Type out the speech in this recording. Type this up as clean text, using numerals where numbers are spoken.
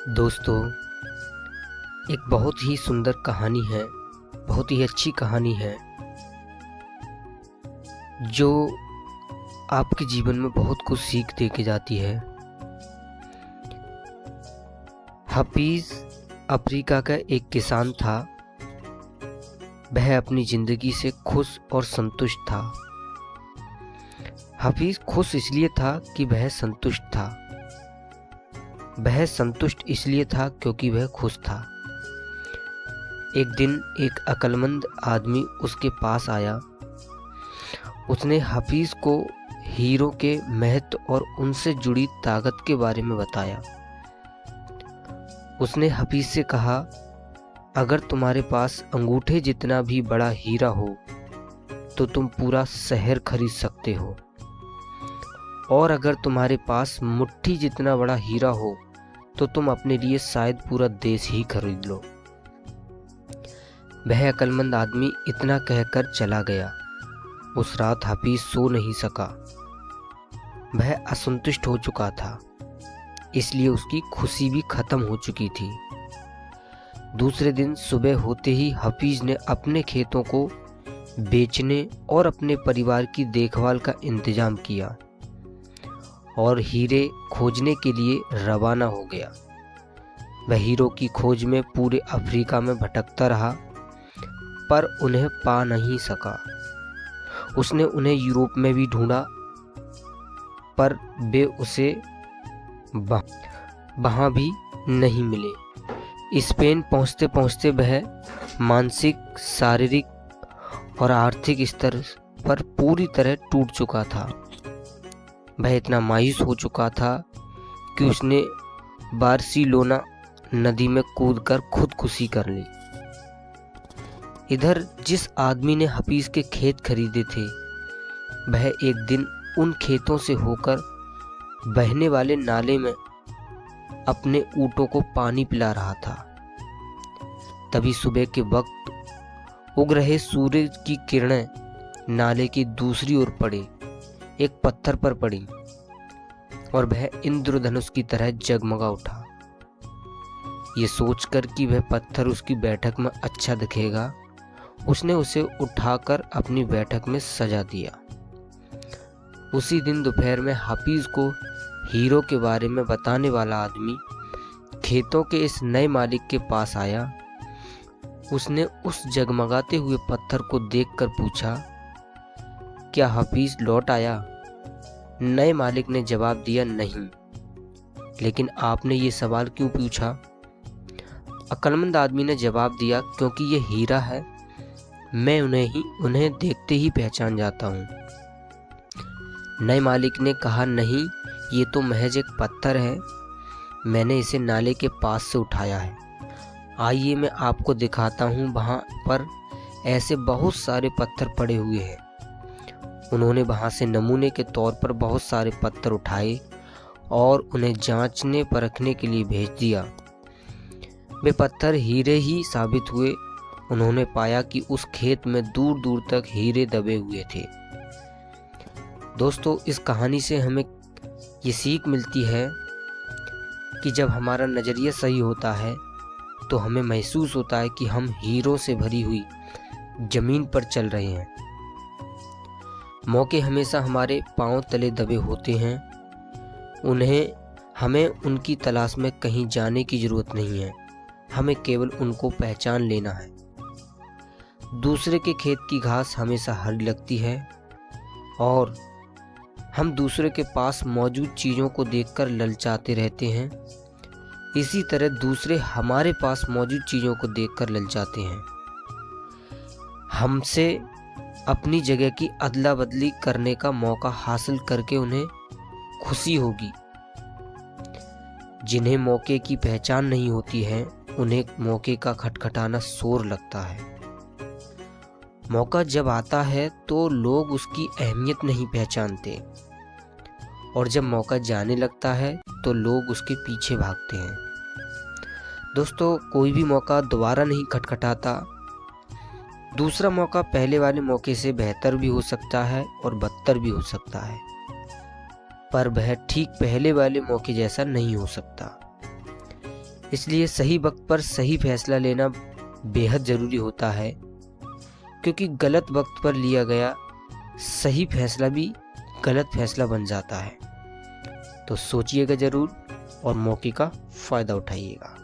दोस्तों, एक बहुत ही सुंदर कहानी है, बहुत ही अच्छी कहानी है जो आपके जीवन में बहुत कुछ सीख दे के जाती है। हफीज अफ्रीका का एक किसान था। वह अपनी जिंदगी से खुश और संतुष्ट था। हफीज खुश इसलिए था कि वह संतुष्ट था। वह संतुष्ट इसलिए था क्योंकि वह खुश था। एक दिन एक अक्लमंद आदमी उसके पास आया। उसने हफीज को हीरो के महत्व और उनसे जुड़ी ताकत के बारे में बताया। उसने हफीज से कहा, अगर तुम्हारे पास अंगूठे जितना भी बड़ा हीरा हो तो तुम पूरा शहर खरीद सकते हो, और अगर तुम्हारे पास मुट्ठी जितना बड़ा हीरा हो तो तुम अपने लिए शायद पूरा देश ही खरीद लो। वह अक्लमंद आदमी इतना कहकर चला गया। उस रात हफीज सो नहीं सका। वह असंतुष्ट हो चुका था, इसलिए उसकी खुशी भी खत्म हो चुकी थी। दूसरे दिन सुबह होते ही हफीज ने अपने खेतों को बेचने और अपने परिवार की देखभाल का इंतजाम किया और हीरे खोजने के लिए रवाना हो गया। वह हीरो की खोज में पूरे अफ्रीका में भटकता रहा, पर उन्हें पा नहीं सका। उसने उन्हें यूरोप में भी ढूंढा, पर वे उसे वहां भी नहीं मिले। स्पेन पहुंचते पहुंचते वह मानसिक, शारीरिक और आर्थिक स्तर पर पूरी तरह टूट चुका था। वह इतना मायूस हो चुका था कि उसने बार्सिलोना नदी में कूदकर खुदकुशी कर ली। इधर जिस आदमी ने हफीज के खेत खरीदे थे, वह एक दिन उन खेतों से होकर बहने वाले नाले में अपने ऊँटों को पानी पिला रहा था। तभी सुबह के वक्त उग रहे सूरज की किरणें नाले की दूसरी ओर पड़े, एक पत्थर पर पड़ी, और वह इंद्रधनुष की तरह जगमगा उठा। ये सोचकर कि वह पत्थर उसकी बैठक में अच्छा दिखेगा, उसने उसे उठाकर अपनी बैठक में सजा दिया। उसी दिन दोपहर में हफीज को हीरो के बारे में बताने वाला आदमी खेतों के इस नए मालिक के पास आया। उसने उस जगमगाते हुए पत्थर को देखकर पूछा, क्या हफीज लौट आया? नए मालिक ने जवाब दिया, नहीं। लेकिन आपने ये सवाल क्यों पूछा? अक्लमंद आदमी ने जवाब दिया, क्योंकि ये हीरा है, मैं उन्हें देखते ही पहचान जाता हूँ। नए मालिक ने कहा, नहीं, ये तो महज एक पत्थर है, मैंने इसे नाले के पास से उठाया है। आइए मैं आपको दिखाता हूँ, वहाँ पर ऐसे बहुत सारे पत्थर पड़े हुए हैं। उन्होंने वहाँ से नमूने के तौर पर बहुत सारे पत्थर उठाए और उन्हें जांचने परखने के लिए भेज दिया। वे पत्थर हीरे ही साबित हुए। उन्होंने पाया कि उस खेत में दूर दूर तक हीरे दबे हुए थे। दोस्तों, इस कहानी से हमें ये सीख मिलती है कि जब हमारा नज़रिया सही होता है तो हमें महसूस होता है कि हम हीरों से भरी हुई जमीन पर चल रहे हैं। मौके हमेशा हमारे पांव तले दबे होते हैं। हमें उनकी तलाश में कहीं जाने की जरूरत नहीं है, हमें केवल उनको पहचान लेना है। दूसरे के खेत की घास हमेशा हरी लगती है और हम दूसरे के पास मौजूद चीज़ों को देखकर ललचाते रहते हैं। इसी तरह दूसरे हमारे पास मौजूद चीज़ों को देखकर ललचाते हैं। हमसे अपनी जगह की अदला बदली करने का मौका हासिल करके उन्हें खुशी होगी। जिन्हें मौके की पहचान नहीं होती है, उन्हें मौके का खटखटाना शोर लगता है। मौका जब आता है तो लोग उसकी अहमियत नहीं पहचानते, और जब मौका जाने लगता है तो लोग उसके पीछे भागते हैं। दोस्तों, कोई भी मौका दोबारा नहीं खटखटाता। दूसरा मौका पहले वाले मौके से बेहतर भी हो सकता है और बदतर भी हो सकता है, पर वह ठीक पहले वाले मौके जैसा नहीं हो सकता। इसलिए सही वक्त पर सही फैसला लेना बेहद ज़रूरी होता है, क्योंकि गलत वक्त पर लिया गया सही फैसला भी गलत फैसला बन जाता है। तो सोचिएगा ज़रूर और मौके का फ़ायदा उठाइएगा।